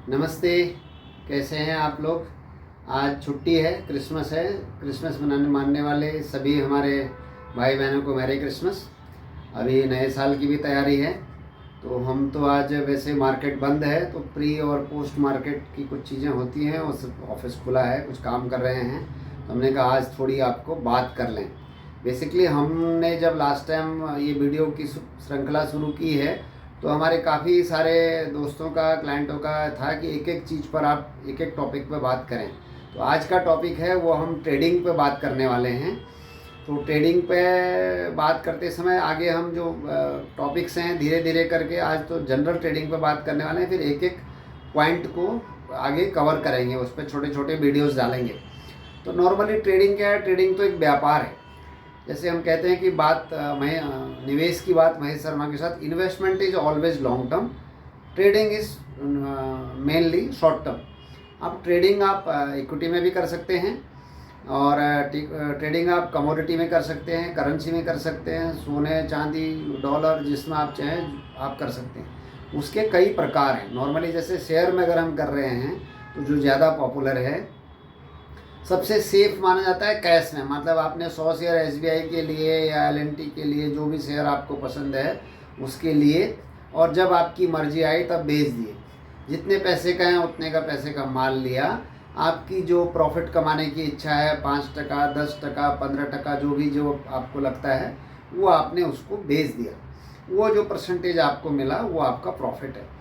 नमस्ते। कैसे हैं आप लोग। आज छुट्टी है, क्रिसमस है। क्रिसमस मानने वाले सभी हमारे भाई बहनों को मैरी क्रिसमस। अभी नए साल की भी तैयारी है। तो हम तो आज वैसे मार्केट बंद है, तो प्री और पोस्ट मार्केट की कुछ चीज़ें होती हैं, उस ऑफिस खुला है, कुछ काम कर रहे हैं। तो हमने कहा आज थोड़ी आपको बात कर लें। बेसिकली हमने जब लास्ट टाइम ये वीडियो की श्रृंखला शुरू की है, तो हमारे काफ़ी सारे दोस्तों का, क्लाइंटों का था कि एक एक चीज़ पर आप एक एक टॉपिक पे बात करें। तो आज का टॉपिक है वो हम ट्रेडिंग पे बात करने वाले हैं। तो ट्रेडिंग पे बात करते समय आगे हम जो टॉपिक्स हैं धीरे धीरे करके आज तो जनरल ट्रेडिंग पे बात करने वाले हैं, फिर एक एक पॉइंट को आगे कवर करेंगे, उस पर छोटे छोटे वीडियोस डालेंगे। तो नॉर्मली ट्रेडिंग क्या है? ट्रेडिंग तो एक व्यापार है। जैसे हम कहते हैं कि निवेश की बात महेश शर्मा के साथ, investment is always long term, trading is mainly short term. अब ट्रेडिंग आप इक्विटी में भी कर सकते हैं, और ट्रेडिंग आप कमोडिटी में कर सकते हैं, करेंसी में कर सकते हैं, सोने चांदी डॉलर जिसमें आप चाहें आप कर सकते हैं। उसके कई प्रकार हैं। नॉर्मली जैसे शेयर में अगर हम कर रहे हैं तो जो ज़्यादा पॉपुलर है, सबसे सेफ माना जाता है कैश में। मतलब आपने 100 शेयर एसबीआई के लिए या एलएनटी के लिए, जो भी शेयर आपको पसंद है उसके लिए, और जब आपकी मर्जी आई तब बेच दिए। जितने पैसे का है उतने का पैसे का माल लिया। आपकी जो प्रॉफिट कमाने की इच्छा है, 5%, 10%, 15%, जो आपको लगता है वो आपने उसको बेच दिया। वो जो परसेंटेज आपको मिला वो आपका प्रॉफिट है।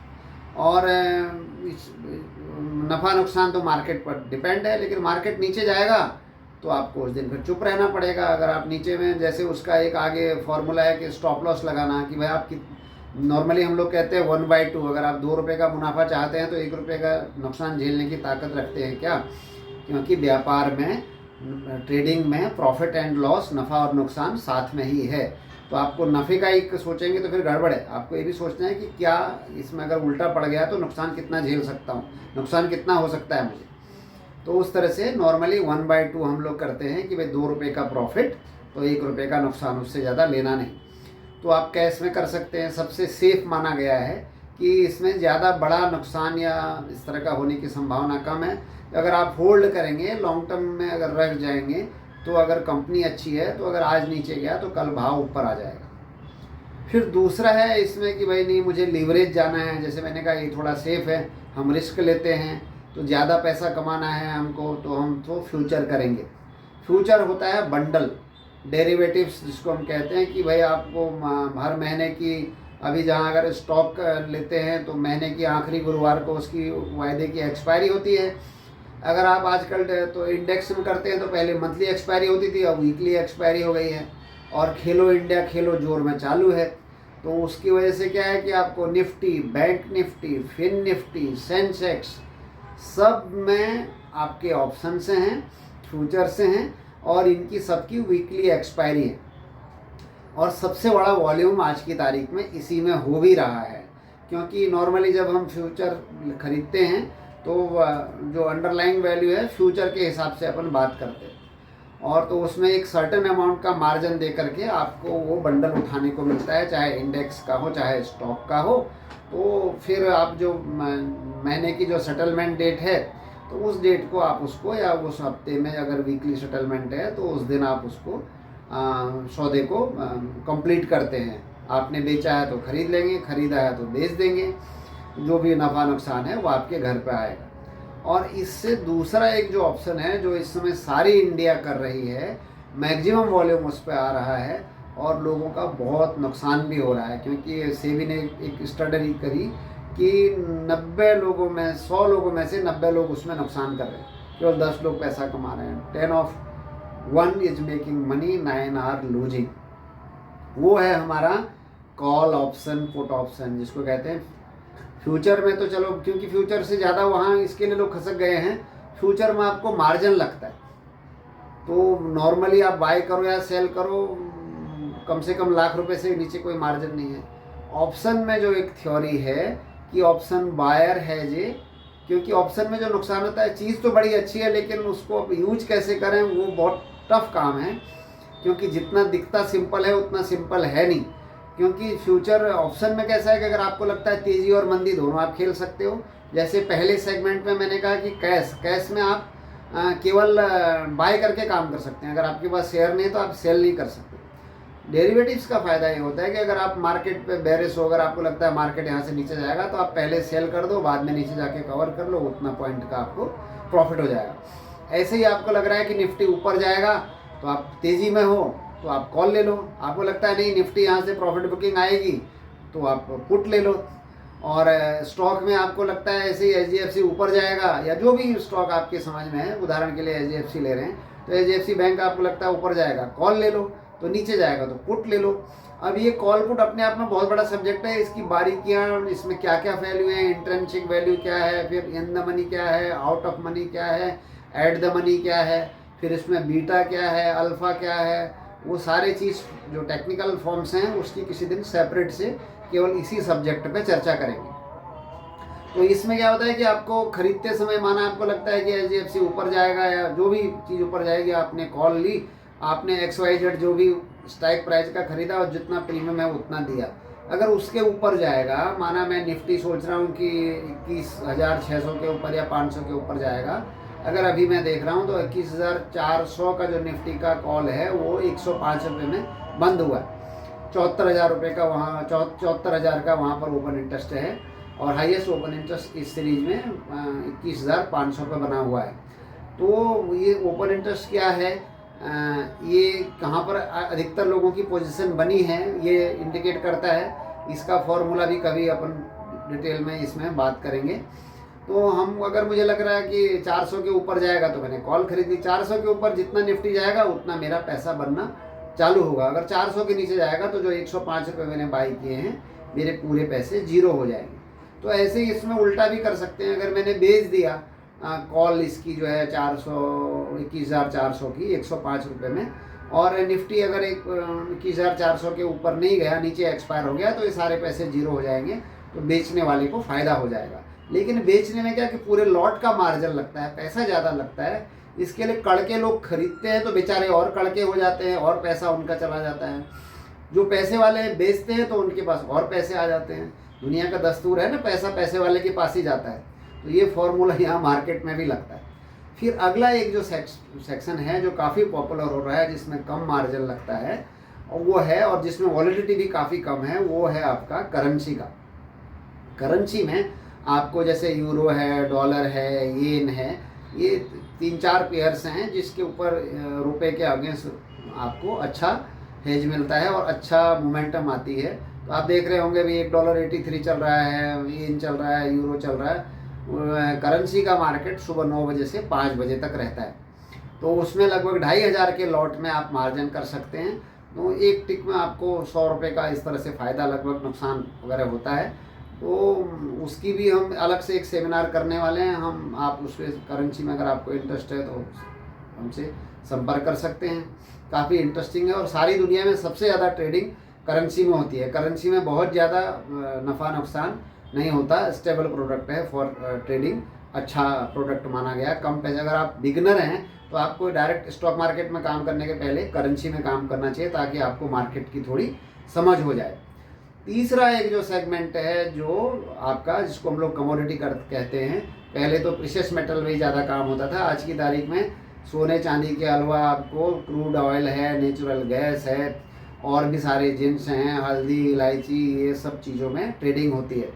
और नफ़ा नुकसान तो मार्केट पर डिपेंड है, लेकिन मार्केट नीचे जाएगा तो आपको उस दिन फिर चुप रहना पड़ेगा। अगर आप नीचे में, जैसे उसका एक आगे फॉर्मूला है कि स्टॉप लॉस लगाना, कि भाई आप नॉर्मली हम लोग कहते हैं 1/2। अगर आप 2 रुपये का मुनाफा चाहते हैं तो 1 रुपये का नुकसान झेलने की ताकत रखते हैं क्या? क्योंकि व्यापार में, ट्रेडिंग में प्रॉफिट एंड लॉस, नफ़ा और नुकसान साथ में ही है। तो आपको नफ़े का ही सोचेंगे तो फिर गड़बड़ है। आपको ये भी सोचना है कि क्या इसमें अगर उल्टा पड़ गया तो नुकसान कितना झेल सकता हूँ, नुकसान कितना हो सकता है मुझे। तो उस तरह से नॉर्मली 1/2 हम लोग करते हैं कि भाई 2 रुपये का प्रॉफिट तो 1 रुपये का नुकसान, उससे ज़्यादा लेना नहीं। तो आप कैश में कर सकते हैं। सबसे सेफ माना गया है कि इसमें ज़्यादा बड़ा नुकसान या इस तरह का होने की संभावना कम है। अगर आप होल्ड करेंगे, लॉन्ग टर्म में अगर रख जाएंगे, तो अगर कंपनी अच्छी है तो अगर आज नीचे गया तो कल भाव ऊपर आ जाएगा। फिर दूसरा है इसमें कि भाई नहीं, मुझे लीवरेज जाना है। जैसे मैंने कहा ये थोड़ा सेफ है, हम रिस्क लेते हैं, तो ज़्यादा पैसा कमाना है हमको, तो हम तो फ्यूचर करेंगे। फ्यूचर होता है बंडल डेरिवेटिव्स, जिसको हम कहते हैं कि भाई आपको हर महीने की, अभी जहाँ अगर स्टॉक लेते हैं तो महीने की आखिरी गुरुवार को उसकी वायदे की एक्सपायरी होती है। अगर आप आजकल तो इंडेक्स में करते हैं तो पहले मंथली एक्सपायरी होती थी, अब वीकली एक्सपायरी हो गई है। और खेलो इंडिया खेलो जोर में चालू है। तो उसकी वजह से क्या है कि आपको Nifty, bank Nifty, Fin Nifty, Sensex, सब में आपके ऑप्शन से हैं, फ्यूचर से हैं, और इनकी सबकी वीकली एक्सपायरी है। और सबसे बड़ा वॉल्यूम आज की तारीख में इसी में हो भी रहा है। क्योंकि नॉर्मली जब हम फ्यूचर खरीदते हैं तो जो अंडरलाइंग वैल्यू है फ्यूचर के हिसाब से अपन बात करते हैं, और तो उसमें एक सर्टेन अमाउंट का मार्जिन दे करके आपको वो बंडल उठाने को मिलता है, चाहे इंडेक्स का हो चाहे स्टॉक का हो। तो फिर आप जो महीने की जो सेटलमेंट डेट है, तो उस डेट को आप उसको, या उस हफ्ते में अगर वीकली सेटलमेंट है तो उस दिन आप उसको सौदे को कंप्लीट करते हैं। आपने बेचा है तो खरीद लेंगे, खरीदा है तो बेच देंगे। जो भी नफ़ा नुकसान है वो आपके घर पे आएगा। और इससे दूसरा एक जो ऑप्शन है, जो इस समय सारी इंडिया कर रही है, मैक्सिमम वॉल्यूम उस पर आ रहा है, और लोगों का बहुत नुकसान भी हो रहा है। क्योंकि सेबी ने एक स्टडी करी कि 90 लोगों में, 100 लोगों में से 90 लोग उसमें नुकसान कर रहे हैं, केवल 10 लोग पैसा कमा रहे हैं। 10 of 1 is making money, 9 are losing. वो है हमारा कॉल ऑप्शन, पुट ऑप्शन, जिसको कहते हैं। फ्यूचर में तो चलो, क्योंकि फ्यूचर से ज़्यादा वहाँ इसके लिए लोग खसक गए हैं, फ्यूचर में आपको मार्जिन लगता है। तो नॉर्मली आप बाय करो या सेल करो, कम से कम लाख रुपए से नीचे कोई मार्जिन नहीं है। ऑप्शन में जो एक थ्योरी है कि ऑप्शन बायर है जे, क्योंकि ऑप्शन में जो नुकसान होता है, चीज़ तो बड़ी अच्छी है लेकिन उसको अब यूज कैसे करें वो बहुत टफ काम है। क्योंकि जितना दिखता सिंपल है उतना सिंपल है नहीं। क्योंकि फ्यूचर ऑप्शन में कैसा है कि अगर आपको लगता है तेज़ी और मंदी दोनों आप खेल सकते हो। जैसे पहले सेगमेंट में मैंने कहा कि कैश में आप केवल बाय करके काम कर सकते हैं, अगर आपके पास शेयर नहीं तो आप सेल नहीं कर सकते। डेरिवेटिव्स का फ़ायदा ये होता है कि अगर आप मार्केट पे बेरिश हो, अगर आपको लगता है मार्केट यहाँ से नीचे जाएगा तो आप पहले सेल कर दो, बाद में नीचे जाके कवर कर लो, उतना पॉइंट का आपको प्रॉफिट हो जाएगा। ऐसे ही आपको लग रहा है कि निफ्टी ऊपर जाएगा तो आप तेज़ी में हो तो आप कॉल ले लो, आपको लगता है नहीं निफ्टी यहाँ से प्रॉफिट बुकिंग आएगी तो आप पुट ले लो। और स्टॉक में आपको लगता है ऐसे ही HDFC ऊपर जाएगा या जो भी स्टॉक आपके समझ में है, उदाहरण के लिए HDFC ले रहे हैं तो HDFC बैंक आपको लगता है ऊपर जाएगा, कॉल ले लो, तो नीचे जाएगा तो पुट ले लो। अब ये कॉल पुट अपने आप में बहुत बड़ा सब्जेक्ट है, इसकी बारीकियाँ, इसमें क्या क्या वैल्यू है, इंट्रिंसिक वैल्यू क्या है, फिर इन द मनी क्या है, आउट ऑफ मनी क्या है, एट द मनी क्या है, फिर इसमें बीटा क्या है, अल्फ़ा क्या है, वो सारे चीज़ जो टेक्निकल फॉर्म्स हैं उसकी किसी दिन सेपरेट से केवल इसी सब्जेक्ट पे चर्चा करेंगे। तो इसमें क्या होता है कि आपको खरीदते समय माना आपको लगता है कि HDFC ऊपर जाएगा या जो भी चीज़ ऊपर जाएगी, आपने कॉल ली, आपने XYZ जो भी स्ट्राइक प्राइस का खरीदा और जितना प्रीमियम है उतना दिया, अगर उसके ऊपर जाएगा, माना मैं निफ्टी सोच रहा हूँ कि 21,600 के ऊपर या 500 के ऊपर जाएगा, अगर अभी मैं देख रहा हूँ तो 21,400 का जो निफ्टी का कॉल है वो 105 रुपये में बंद हुआ है। 74,000 रुपये का वहाँ 74,000 का वहाँ पर ओपन इंटरेस्ट है और हाईएस्ट ओपन इंटरेस्ट इस सीरीज में 21,500 पे बना हुआ है। तो ये ओपन इंटरेस्ट क्या है, ये कहाँ पर अधिकतर लोगों की पोजीशन बनी है ये इंडिकेट करता है। इसका फॉर्मूला भी कभी अपन डिटेल में इसमें बात करेंगे। तो हम अगर मुझे लग रहा है कि 400 के ऊपर जाएगा तो मैंने कॉल खरीदी, 400 के ऊपर जितना निफ्टी जाएगा उतना मेरा पैसा बनना चालू होगा। अगर 400 के नीचे जाएगा तो जो 105 रुपये मैंने बाई किए हैं मेरे पूरे पैसे जीरो हो जाएंगे। तो ऐसे ही इसमें उल्टा भी कर सकते हैं, अगर मैंने बेच दिया कॉल इसकी जो है 21,400 की 105 रुपये में, और निफ्टी अगर 21,400 के ऊपर नहीं गया, नीचे एक्सपायर हो गया, तो ये सारे पैसे जीरो हो जाएंगे, तो बेचने वाले को फ़ायदा हो जाएगा। लेकिन बेचने में क्या कि पूरे लॉट का मार्जिन लगता है, पैसा ज़्यादा लगता है, इसके लिए कड़के लोग खरीदते हैं तो बेचारे और कड़के हो जाते हैं और पैसा उनका चला जाता है। जो पैसे वाले बेचते हैं तो उनके पास और पैसे आ जाते हैं। दुनिया का दस्तूर है ना, पैसा पैसे वाले के पास ही जाता है। तो ये फॉर्मूला यहाँ मार्केट में भी लगता है। फिर अगला एक जो सेक्शन है जो काफ़ी पॉपुलर हो रहा है, जिसमें कम मार्जिन लगता है, और वो है, और जिसमें वॉलिडिटी भी काफ़ी कम है, वो है आपका करेंसी का। करेंसी में आपको जैसे यूरो है, डॉलर है, येन है, ये 3-4 पेयर्स हैं जिसके ऊपर रुपए के अगेंस्ट आपको अच्छा हेज मिलता है और अच्छा मोमेंटम आती है। तो आप देख रहे होंगे भी $1.83 चल रहा है, येन चल रहा है, यूरो चल रहा है। करेंसी का मार्केट सुबह 9 बजे से 5 बजे तक रहता है, तो उसमें लगभग 2,500 के लॉट में आप मार्जिन कर सकते हैं। तो एक टिक में आपको 100 रुपये का इस तरह से फ़ायदा, लगभग नुकसान वगैरह होता है। तो उसकी भी हम अलग से एक सेमिनार करने वाले हैं। आप उस करेंसी में अगर आपको इंटरेस्ट है तो हमसे संपर्क कर सकते हैं। काफ़ी इंटरेस्टिंग है और सारी दुनिया में सबसे ज़्यादा ट्रेडिंग करेंसी में होती है। करेंसी में बहुत ज़्यादा नफ़ा नुकसान नहीं होता, स्टेबल प्रोडक्ट है फॉर ट्रेडिंग, अच्छा प्रोडक्ट माना गया। कम पैसे, अगर आप बिगनर हैं तो आपको डायरेक्ट स्टॉक मार्केट में काम करने के पहले करेंसी में काम करना चाहिए, ताकि आपको मार्केट की थोड़ी समझ हो जाए। तीसरा एक जो सेगमेंट है जो आपका, जिसको हम लोग कमोडिटी कहते हैं, पहले तो प्रीशियस मेटल में ही ज़्यादा काम होता था। आज की तारीख में सोने चांदी के अलावा आपको क्रूड ऑयल है, नेचुरल गैस है, और भी सारे जिन्स हैं, हल्दी, इलायची, ये सब चीज़ों में ट्रेडिंग होती है।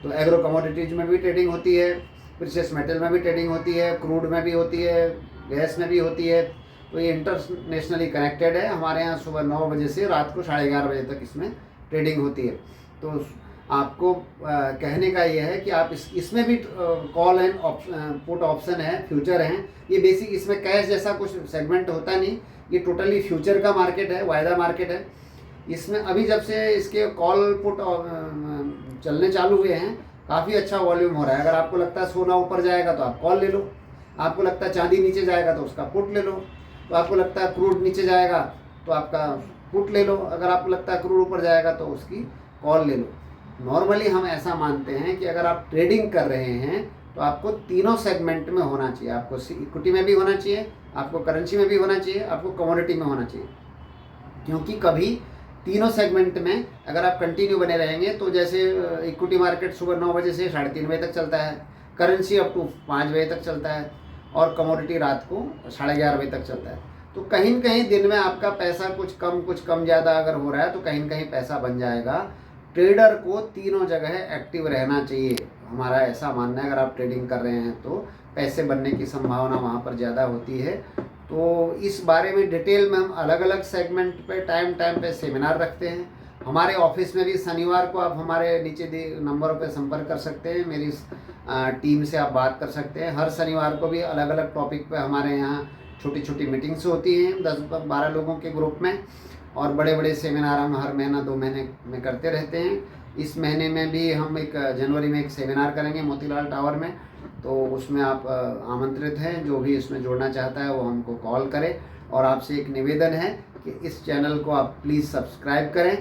तो एग्रो कमोडिटीज में भी ट्रेडिंग होती है, प्रीशियस मेटल में भी ट्रेडिंग होती है, क्रूड में भी होती है, गैस में भी होती है। तो ये इंटरनेशनली कनेक्टेड है। हमारे यहाँ सुबह 9 बजे से रात को 11:30 बजे तक इसमें ट्रेडिंग होती है। तो आपको कहने का ये है कि आप इसमें भी कॉल एंड पुट ऑप्शन है, फ्यूचर हैं। ये बेसिक, इसमें कैश जैसा कुछ सेगमेंट होता नहीं, ये टोटली फ्यूचर का मार्केट है, वायदा मार्केट है। इसमें अभी जब से इसके कॉल पुट चलने चालू हुए हैं, काफ़ी अच्छा वॉल्यूम हो रहा है। अगर आपको लगता है सोना ऊपर जाएगा तो आप कॉल ले लो, आपको लगता है चांदी नीचे जाएगा तो उसका पुट ले लो, तो आपको लगता है क्रूड नीचे जाएगा तो आपका पुट ले लो, अगर आपको लगता है क्रूड ऊपर जाएगा तो उसकी कॉल ले लो। नॉर्मली हम ऐसा मानते हैं कि अगर आप ट्रेडिंग कर रहे हैं तो आपको तीनों सेगमेंट में होना चाहिए। आपको इक्विटी में भी होना चाहिए, आपको करेंसी में भी होना चाहिए, आपको कमोडिटी में होना चाहिए। क्योंकि कभी तीनों सेगमेंट में अगर आप कंटिन्यू बने रहेंगे तो जैसे इक्विटी मार्केट सुबह 9 बजे से 3:30 बजे तक चलता है, करेंसी अप टू 5 बजे तक चलता है, और कमोडिटी रात को 11:30 बजे तक चलता है। तो कहीं न कहीं दिन में आपका पैसा कुछ कम ज़्यादा अगर हो रहा है तो कहीं न कहीं पैसा बन जाएगा। ट्रेडर को तीनों जगह एक्टिव रहना चाहिए, हमारा ऐसा मानना है। अगर आप ट्रेडिंग कर रहे हैं तो पैसे बनने की संभावना वहाँ पर ज़्यादा होती है। तो इस बारे में डिटेल में हम अलग अलग सेगमेंट पे टाइम पे सेमिनार रखते हैं। हमारे ऑफिस में भी शनिवार को आप हमारे नीचे नंबरों पे संपर्क कर सकते हैं, मेरी टीम से आप बात कर सकते हैं। हर शनिवार को भी अलग अलग टॉपिक पे हमारे यहाँ छोटी छोटी मीटिंग्स होती हैं 10-12 लोगों के ग्रुप में, और बड़े बड़े सेमिनार हम हर महीना 2 महीने में करते रहते हैं। इस महीने में भी हम जनवरी में एक सेमिनार करेंगे मोतीलाल टावर में, तो उसमें आप आमंत्रित हैं। जो भी इसमें जुड़ना चाहता है वो हमको कॉल करे। और आपसे एक निवेदन है कि इस चैनल को आप प्लीज़ सब्सक्राइब करें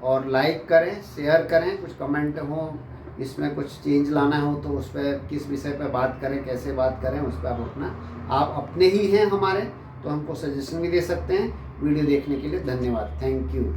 और लाइक करें, शेयर करें। कुछ कमेंट हो, इसमें कुछ चेंज लाना हो तो उस पर किस विषय पर बात करें, कैसे बात करें, उस पर आप अपने ही हैं हमारे, तो हमको सजेशन भी दे सकते हैं। वीडियो देखने के लिए धन्यवाद। Thank you.